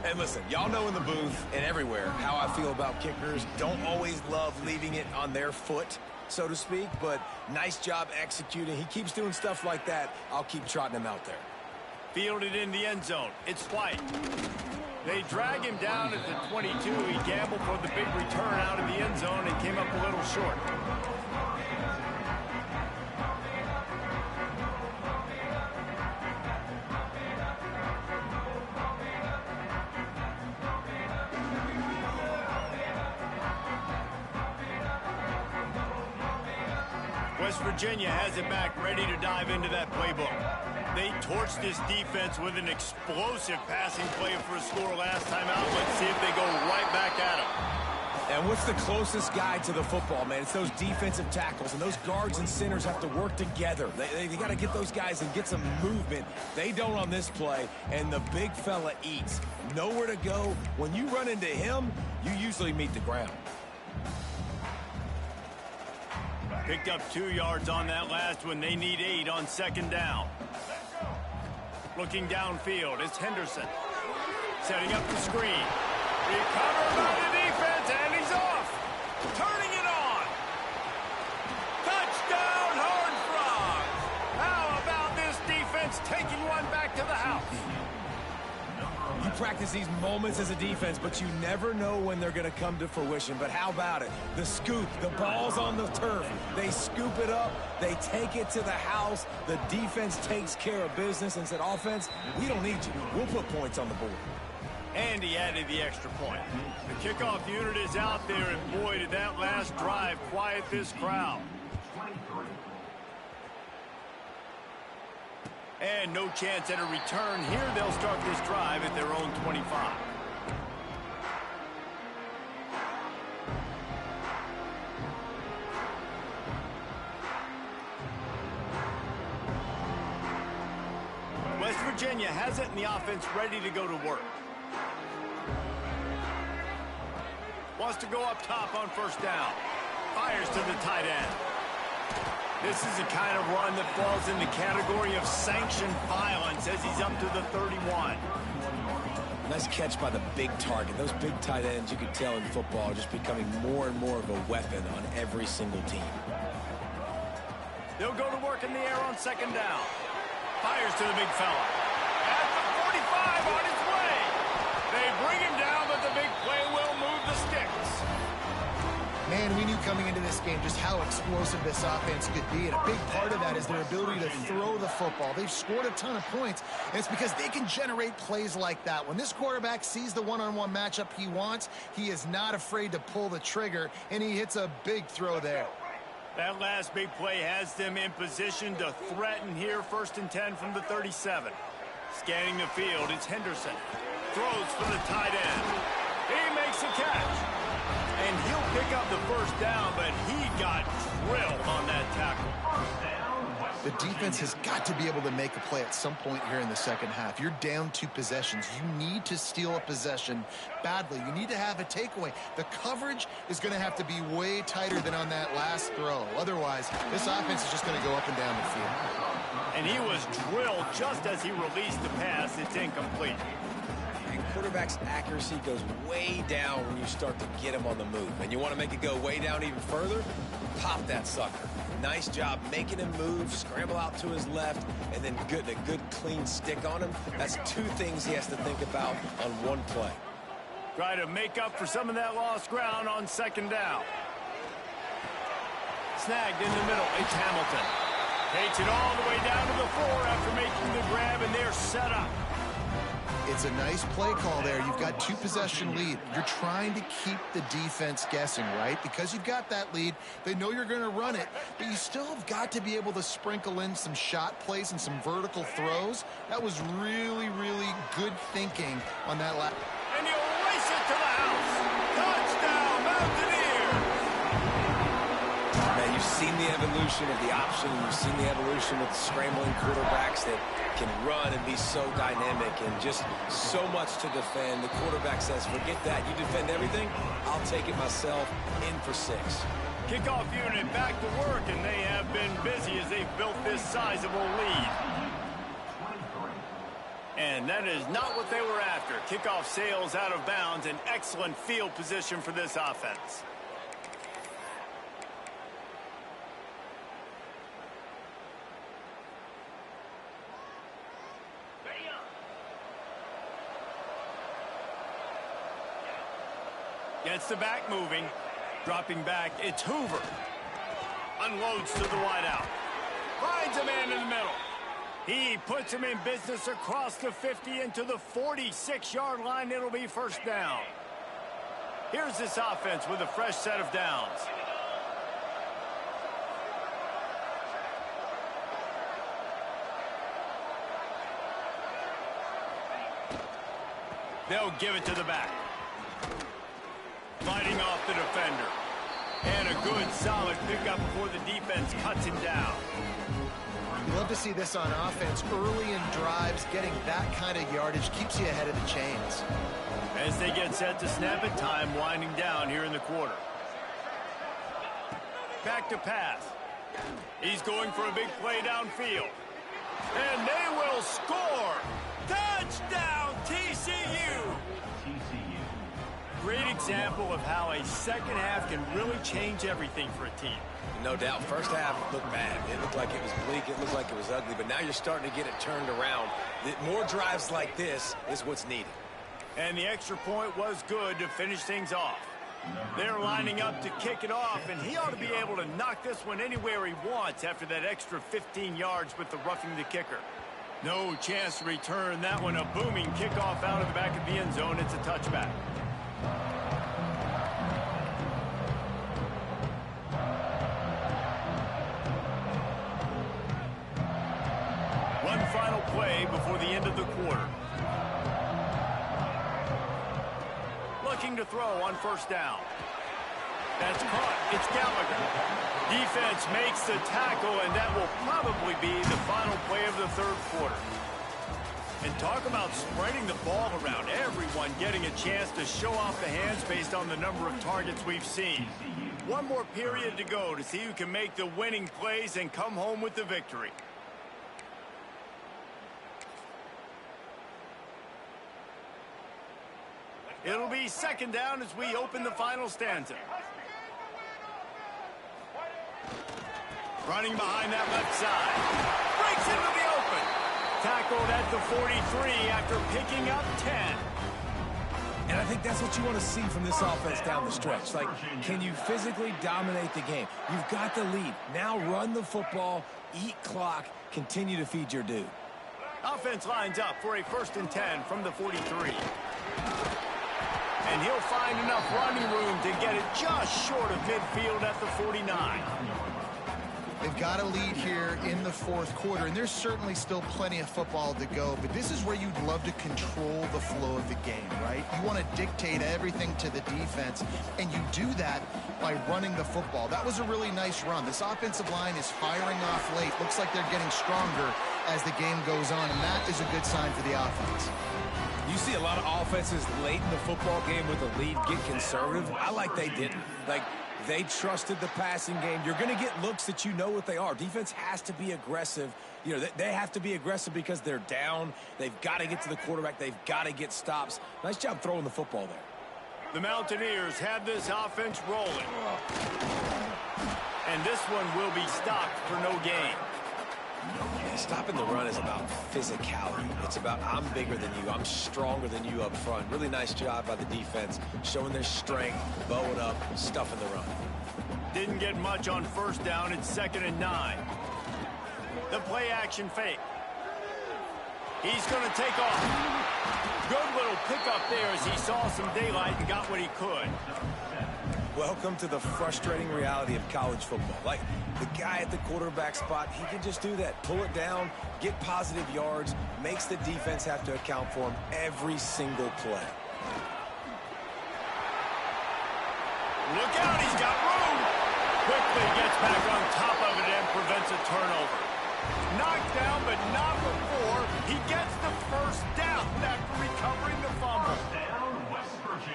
And listen, y'all know in the booth and everywhere how I feel about kickers. Don't always love leaving it on their foot, so to speak, but nice job executing. He keeps doing stuff like that. I'll keep trotting him out there. Fielded in the end zone. It's White. They drag him down at the 22. He gambled for the big return out of the end zone and came up a little short. West Virginia has it back, ready to dive into that playbook. They torched this defense with an explosive passing play for a score last time out. Let's see if they go right back at him. And what's the closest guy to the football, man? It's those defensive tackles, and those guards and centers have to work together. They got to get those guys and get some movement. They don't on this play, and the big fella eats. Nowhere to go. When you run into him, you usually meet the ground. Picked up 2 yards on that last one. They need 8 on second down. Looking downfield, it's Henderson. Setting up the screen. Recovered by the defense, and he's off. Turning it on. Touchdown, Horned Frogs. How about this defense taking one back to the house? You practice these moments as a defense, but you never know when they're going to come to fruition. But how about it? The scoop, the ball's on the turf. They scoop it up. They take it to the house. The defense takes care of business and said, offense, we don't need you. We'll put points on the board. And he added the extra point. The kickoff unit is out there, and boy, did that last drive quiet this crowd. And no chance at a return here. They'll start this drive at their own 25. West Virginia has it, and the offense ready to go to work. Wants to go up top on first down. Fires to the tight end. This is the kind of run that falls in the category of sanctioned violence as he's up to the 31. Nice catch by the big target. Those big tight ends, you can tell in football, are just becoming more and more of a weapon on every single team. They'll go to work in the air on second down. Fires to the big fella. At the 45 on his way. They bring him down, but the big play will move the sticks. And we knew coming into this game just how explosive this offense could be. And a big part of that is their ability to throw the football. They've scored a ton of points, and it's because they can generate plays like that. When this quarterback sees the one-on-one matchup he wants, he is not afraid to pull the trigger, and he hits a big throw there. That last big play has them in position to threaten here. 1st and 10 from the 37. Scanning the field, it's Henderson. Throws for the tight end. He makes a catch. And he'll pick up the first down, but he got drilled on that tackle. The defense has got to be able to make a play at some point here in the second half. You're down 2 possessions. You need to steal a possession badly. You need to have a takeaway. The coverage is going to have to be way tighter than on that last throw. Otherwise, this offense is just going to go up and down the field. And he was drilled just as he released the pass. It's incomplete. And quarterback's accuracy goes way down when you start to get him on the move. And you want to make it go way down even further? Pop that sucker. Nice job making him move, scramble out to his left, and then getting a good clean stick on him. That's 2 things he has to think about on one play. Try to make up for some of that lost ground on 2nd down. Snagged in the middle. It's Hamilton. Takes it all the way down to the 4 after making the grab, and they're set up. It's a nice play call there. You've got 2 possession lead. You're trying to keep the defense guessing, right? Because you've got that lead, they know you're going to run it, but you still have got to be able to sprinkle in some shot plays and some vertical throws. That was really, really good thinking on that last. And he'll race it to the house. Touchdown, Mountaineers! Man, you've seen the evolution of the option. You've seen the evolution of the scrambling quarterbacks that can run and be so dynamic and just so much to defend. The quarterback says, forget that. You defend everything, I'll take it myself. In for 6. Kickoff unit back to work, and they have been busy as they've built this sizable lead. And that is not what they were after. Kickoff sails out of bounds. An excellent field position for this offense. Gets the back moving. Dropping back, it's Hoover. Unloads to the wideout. Finds a man in the middle. He puts him in business across the 50 into the 46-yard line. It'll be 1st down. Here's this offense with a fresh set of downs. They'll give it to the back. Fighting off the defender. And a good, solid pickup before the defense cuts him down. You love to see this on offense. Early in drives, getting that kind of yardage keeps you ahead of the chains. As they get set to snap it, time winding down here in the quarter. Back to pass. He's going for a big play downfield. And they will score! Touchdown, TCU! Great example of how a second half can really change everything for a team. No doubt. First half looked bad. It looked like it was bleak. It looked like it was ugly. But now you're starting to get it turned around. More drives like this is what's needed. And the extra point was good to finish things off. They're lining up to kick it off, and he ought to be able to knock this one anywhere he wants after that extra 15 yards with the roughing the kicker. No chance to return that one. A booming kickoff out of the back of the end zone. It's a touchback. One final play before the end of the quarter. Looking to throw on 1st down. That's caught. It's Gallagher. Defense makes the tackle, and that will probably be the final play of the 3rd quarter. And talk about spreading the ball around. Everyone getting a chance to show off the hands based on the number of targets we've seen. One more period to go to see who can make the winning plays and come home with the victory. It'll be 2nd down as we open the final stanza. Running behind that left side. Breaks into the open. Tackled at the 43 after picking up 10. And I think that's what you want to see from this offense down the stretch. Like, can you physically dominate the game? You've got the lead. Now run the football, eat clock, continue to feed your dude. Offense lines up for a 1st and 10 from the 43. And he'll find enough running room to get it just short of midfield at the 49. They've got a lead here in the 4th quarter, and there's certainly still plenty of football to go, but this is where you'd love to control the flow of the game, right? You want to dictate everything to the defense, and you do that by running the football. That was a really nice run. This offensive line is firing off late. Looks like they're getting stronger as the game goes on, and that is a good sign for the offense. You see a lot of offenses late in the football game with the lead get conservative. I like they didn't. Like, they trusted the passing game. You're going to get looks that you know what they are. Defense has to be aggressive. You know, they have to be aggressive because they're down. They've got to get to the quarterback. They've got to get stops. Nice job throwing the football there. The Mountaineers have this offense rolling. And this one will be stopped for no gain. Stopping the run is about physicality. It's about I'm bigger than you. I'm stronger than you up front. Really nice job by the defense, showing their strength, bowing up, stuffing the run. Didn't get much on 1st down. It's 2nd and 9. The play action fake. He's going to take off. Good little pickup there as he saw some daylight and got what he could. Welcome to the frustrating reality of college football. Like, the guy at the quarterback spot, he can just do that. Pull it down, get positive yards, makes the defense have to account for him every single play. Look out, he's got room. Quickly gets back on top of it and prevents a turnover. Knocked down, but not before. He gets the 1st down after recovering the fumble.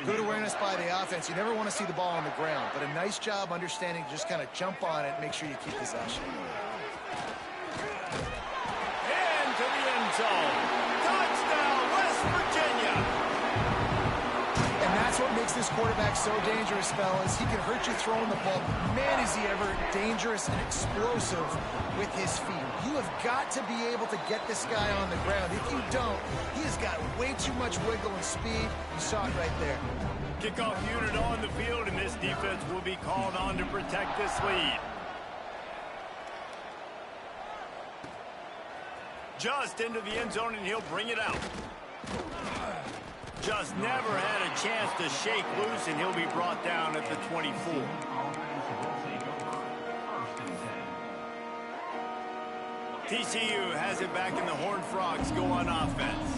Good awareness by the offense. You never want to see the ball on the ground, but a nice job understanding to just kind of jump on it and make sure you keep possession. Into the end zone. Touchdown, West Virginia. And that's what makes this quarterback so dangerous, fellas. He can hurt you throwing the ball. Man, is he ever dangerous and explosive with his feet. You have got to be able to get this guy on the ground. If you don't, he has got way too much wiggle and speed. You saw it right there. Kickoff unit on the field, and this defense will be called on to protect this lead. Just into the end zone, and he'll bring it out. Just never had a chance to shake loose, and he'll be brought down at the 24. TCU has it back, and the Horned Frogs go on offense.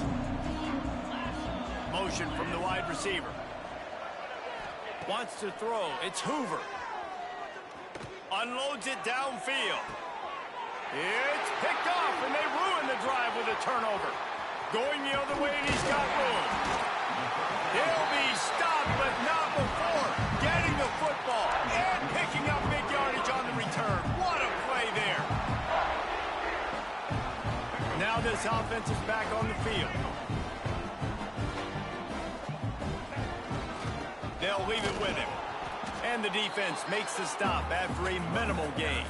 Motion from the wide receiver. Wants to throw. It's Hoover. Unloads it downfield. It's picked off, and they ruin the drive with a turnover. Going the other way, and he's got room. He'll be stopped, but not before getting the football and picking up big yardage on the return. What a play there. Now this offense is back on the field. They'll leave it with him. And the defense makes the stop after a minimal gain.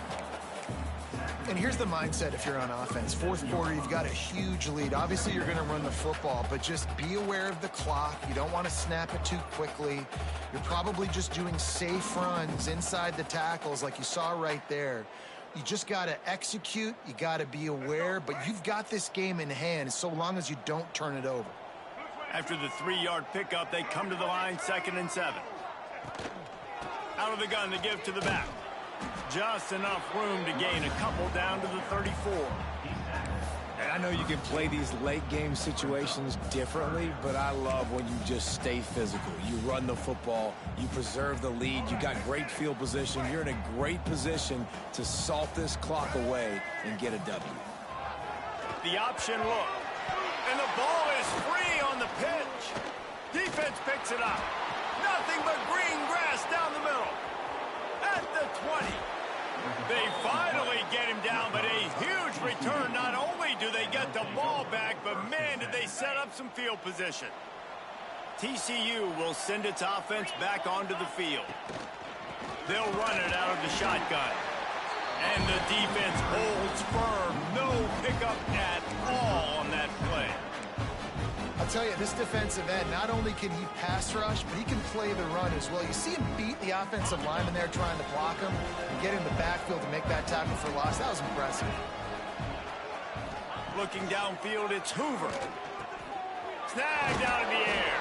And here's the mindset if you're on offense. 4th quarter, you've got a huge lead. Obviously, you're going to run the football, but just be aware of the clock. You don't want to snap it too quickly. You're probably just doing safe runs inside the tackles like you saw right there. You just got to execute. You got to be aware, but you've got this game in hand so long as you don't turn it over. After the 3-yard pickup, they come to the line, 2nd and 7. Out of the gun to give to the back. Just enough room to gain a couple down to the 34. And I know you can play these late game situations differently, but I love when you just stay physical. You run the football, you preserve the lead, you got great field position. You're in a great position to salt this clock away and get a W. The option look. And the ball is free on the pitch. Defense picks it up. Nothing but green grass down the middle. At the 20. They finally get him down, but a huge return. Not only do they get the ball back, but man, did they set up some field position. TCU will send its offense back onto the field. They'll run it out of the shotgun. And the defense holds firm. No pickup at all on that play. I'll tell you, this defensive end, not only can he pass rush, but he can play the run as well. You see him beat the offensive lineman there trying to block him and get in the backfield to make that tackle for loss. That was impressive. Looking downfield, it's Hoover. Snagged out of the air.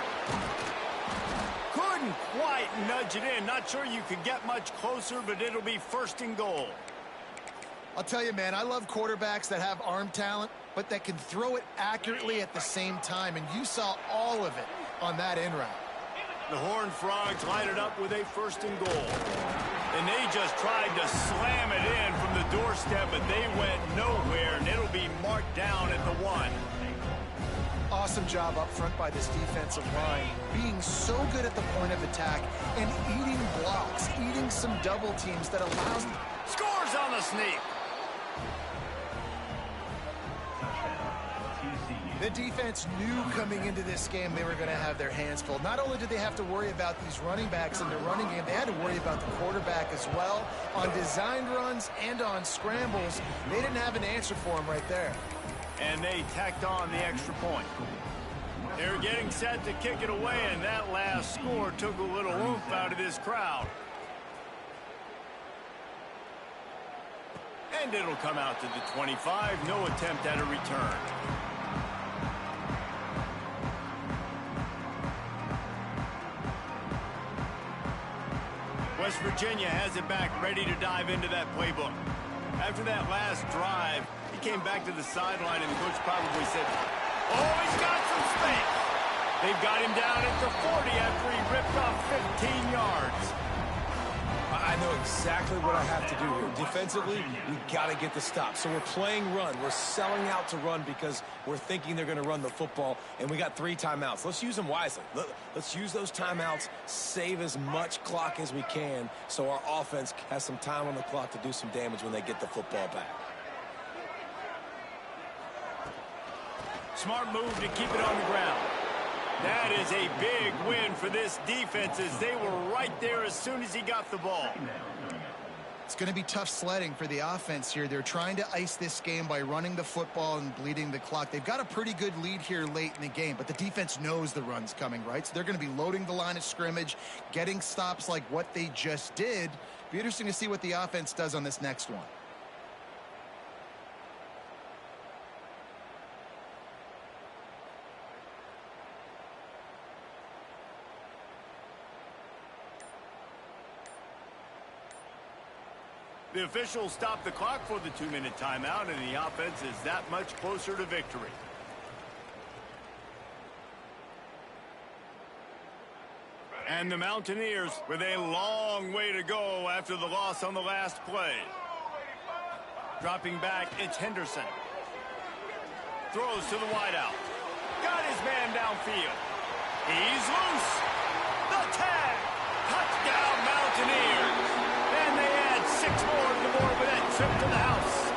Couldn't quite nudge it in. Not sure you could get much closer, but it'll be 1st and goal. I'll tell you, man, I love quarterbacks that have arm talent, but that can throw it accurately at the same time, and you saw all of it on that in route. The Horned Frogs light it up with a 1st and goal. And they just tried to slam it in from the doorstep, but they went nowhere, and it'll be marked down at the 1. Awesome job up front by this defensive line, being so good at the point of attack and eating blocks, eating some double teams that allows... Scores on the sneak. The defense knew coming into this game they were going to have their hands full. Not only did they have to worry about these running backs in their running game, they had to worry about the quarterback as well. On designed runs and on scrambles, they didn't have an answer for him right there. And they tacked on the extra point. They're getting set to kick it away, and that last score took a little oomph out of this crowd. And it'll come out to the 25. No attempt at a return. West Virginia has it back, ready to dive into that playbook. After that last drive, he came back to the sideline, and the coach probably said, oh, he's got some space. They've got him down at the 40 after he ripped off 15 yards. I know exactly what I have to do here. Defensively, we got to get the stop. So we're playing run. We're selling out to run because we're thinking they're going to run the football, and we got 3 timeouts. Let's use them wisely. Let's use those timeouts, save as much clock as we can so our offense has some time on the clock to do some damage when they get the football back. Smart move to keep it on the ground. That is a big win for this defense as they were right there as soon as he got the ball. It's going to be tough sledding for the offense here. They're trying to ice this game by running the football and bleeding the clock. They've got a pretty good lead here late in the game, but the defense knows the run's coming, right? So they're going to be loading the line of scrimmage, getting stops like what they just did. Be interesting to see what the offense does on this next one. The officials stopped the clock for the 2-minute timeout, and the offense is that much closer to victory. And the Mountaineers with a long way to go after the loss on the last play. Dropping back, it's Henderson. Throws to the wideout. Got his man downfield. He's loose. The tag. Touchdown, Mountaineers. And they add 6 more to the board with that trip to the house.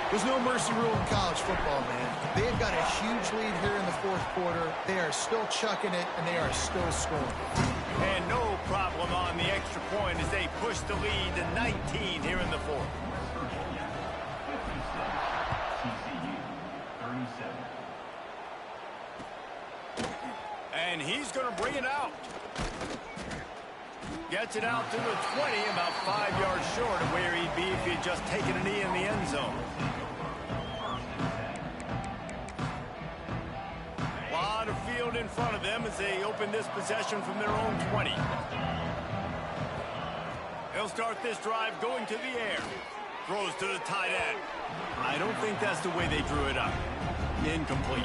There's no mercy rule in college football, man. They've got a huge lead here in the 4th quarter. They are still chucking it, and they are still scoring. And no problem on the extra point as they push the lead to 19 here in the 4th. TCU, 37. And he's going to bring it out. Gets it out to the 20, about 5 yards short of where he'd be if he'd just taken a knee in the end zone. A lot of field in front of them as they open this possession from their own 20. They'll start this drive going to the air. Throws to the tight end. I don't think that's the way they drew it up. Incomplete.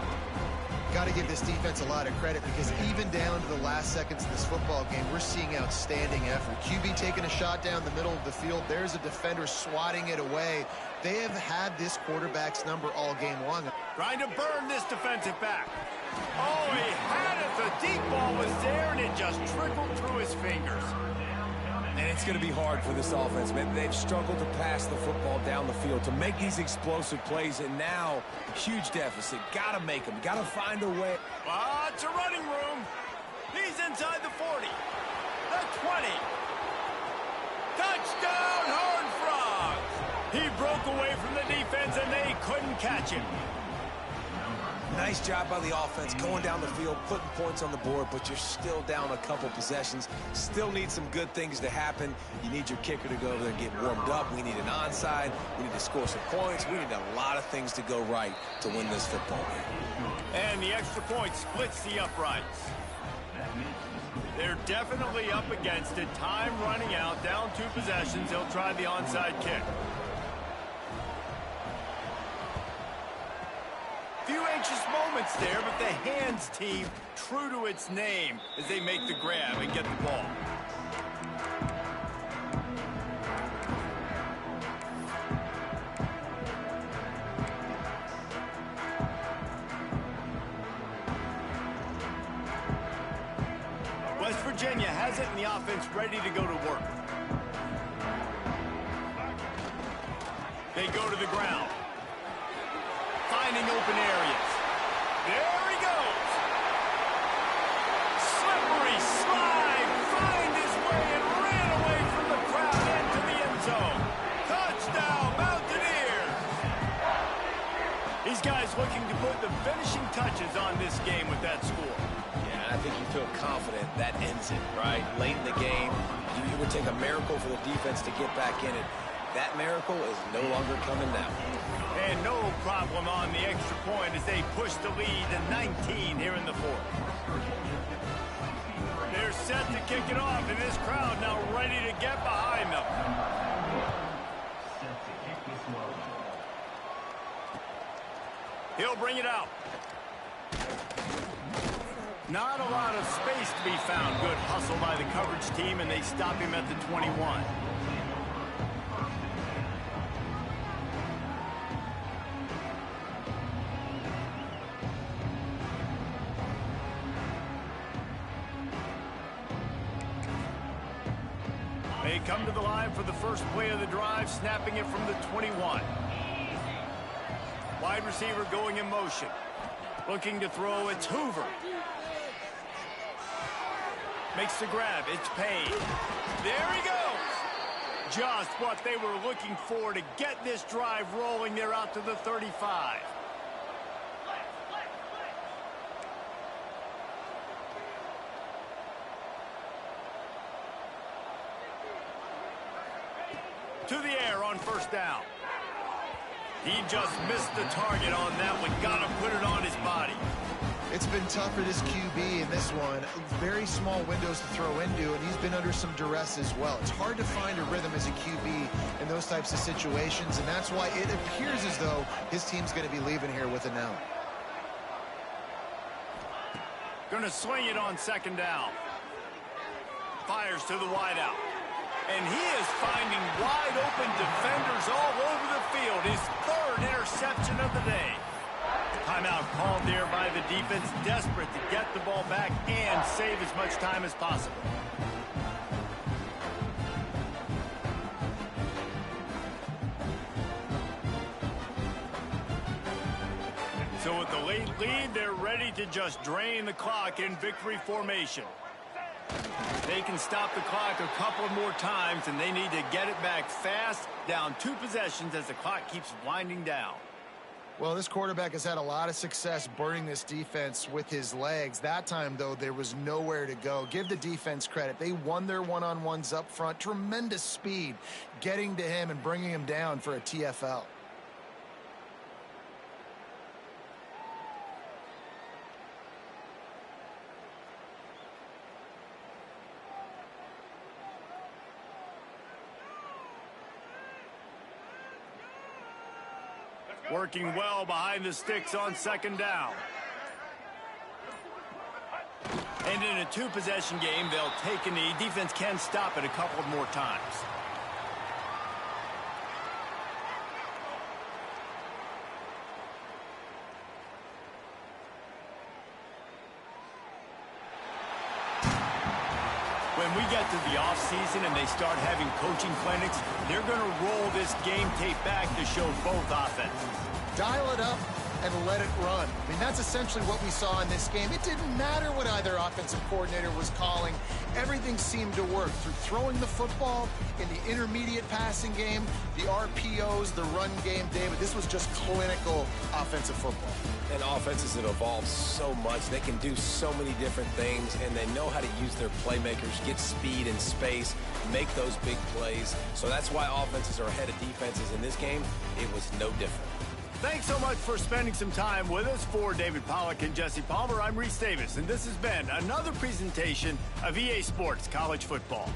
Got to give this defense a lot of credit because even down to the last seconds of this football game, we're seeing outstanding effort. QB taking a shot down the middle of the field. There's a defender swatting it away. They have had this quarterback's number all game long. Trying to burn this defensive back. Oh, he had it. The deep ball was there, and it just trickled through his fingers. And it's going to be hard for this offense, man. They've struggled to pass the football down the field to make these explosive plays, and now huge deficit. Got to make them. Got to find a way. It's a running room. He's inside the 40. The 20. Touchdown, Horned Frogs. He broke away from the defense, and they couldn't catch him. Nice job by the offense going down the field, putting points on the board, but you're still down a couple possessions. Still need some good things to happen. You need your kicker to go over there and get warmed up. We need an onside. We need to score some points. We need a lot of things to go right to win this football game. And the extra point splits the uprights. They're definitely up against it. Time running out, down 2 possessions. They'll try the onside kick. Few anxious moments there, but the hands team true to its name as they make the grab and get the ball. West Virginia has it, and the offense ready to go to work. They go to the ground. Finding open areas. There he goes. Slippery slide. Find his way and ran away from the crowd into the end zone. Touchdown, Mountaineers. These guys looking to put the finishing touches on this game with that score. Yeah, I think you feel confident that ends it, right? Late in the game, it would take a miracle for the defense to get back in it. That miracle is no longer coming now. And no problem on the extra point as they push the lead to 19 here in the 4th. They're set to kick it off, and this crowd now ready to get behind them. He'll bring it out. Not a lot of space to be found. Good hustle by the coverage team, and they stop him at the 21. They come to the line for the first play of the drive, snapping it from the 21. Wide receiver going in motion. Looking to throw, it's Hoover. Makes the grab, it's Payne. There he goes! Just what they were looking for to get this drive rolling. They're out to the 35. To the air on first down. He just missed the target on that one. Got to put it on his body. It's been tough for this QB in this one. Very small windows to throw into, and he's been under some duress as well. It's hard to find a rhythm as a QB in those types of situations, and that's why it appears as though his team's going to be leaving here with an out. Going to swing it on second down. Fires to the wideout. And he is finding wide-open defenders all over the field. His 3rd interception of the day. Timeout called there by the defense, desperate to get the ball back and save as much time as possible. So with the late lead, they're ready to just drain the clock in victory formation. They can stop the clock a couple more times, and they need to get it back fast, down 2 possessions as the clock keeps winding down. Well, this quarterback has had a lot of success burning this defense with his legs. That time, though, there was nowhere to go. Give the defense credit. They won their one-on-ones up front. Tremendous speed getting to him and bringing him down for a TFL. Working well behind the sticks on second down. And in a 2-possession game, they'll take a knee. Defense can stop it a couple more times. When we get to the offseason and they start having coaching clinics, they're going to roll this game tape back to show both offenses. Dial it up, and let it run. I mean, that's essentially what we saw in this game. It didn't matter what either offensive coordinator was calling. Everything seemed to work through throwing the football in the intermediate passing game, the RPOs, the run game. David, this was just clinical offensive football. And offenses have evolved so much. They can do so many different things, and they know how to use their playmakers, get speed and space, make those big plays. So that's why offenses are ahead of defenses in this game. It was no different. Thanks so much for spending some time with us. For David Pollack and Jesse Palmer, I'm Reese Davis, and this has been another presentation of EA Sports College Football.